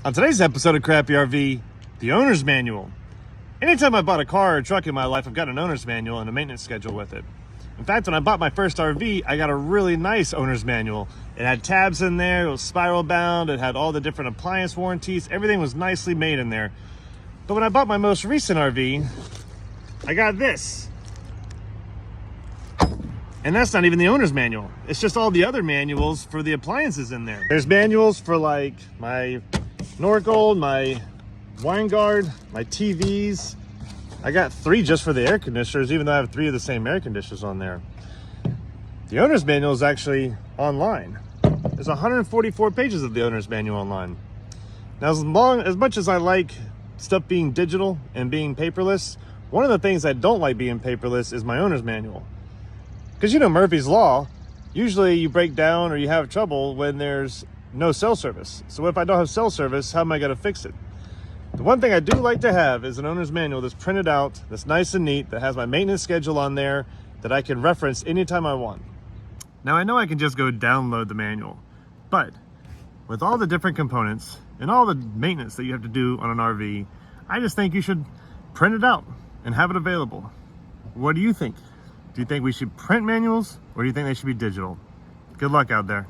On today's episode of Crappy RV, the owner's manual. Anytime I bought a car or truck in my life, I've got an owner's manual and a maintenance schedule with it. In fact, when I bought my first RV, I got a really nice owner's manual. It had tabs in there, it was spiral bound, it had all the different appliance warranties, everything was nicely made in there. But when I bought my most recent RV, I got this. And that's not even the owner's manual. It's just all the other manuals for the appliances in there. There's manuals for like my Norgold, my Winegard, my TVs. I got 3 just for the air conditioners, even though I have 3 of the same air conditioners on there. The owner's manual is actually online. There's 144 pages of the owner's manual online. Now, as much as I like stuff being digital and being paperless, one of the things I don't like being paperless is my owner's manual. Because you know Murphy's Law, usually you break down or you have trouble when there's no cell service. So if I don't have cell service, how am I going to fix it? The one thing I do like to have is an owner's manual that's printed out, that's nice and neat, that has my maintenance schedule on there, that I can reference anytime I want. Now I know I can just go download the manual, but with all the different components and all the maintenance that you have to do on an RV, I just think you should print it out and have it available. What do you think? Do you think we should print manuals, or do you think they should be digital? Good luck out there.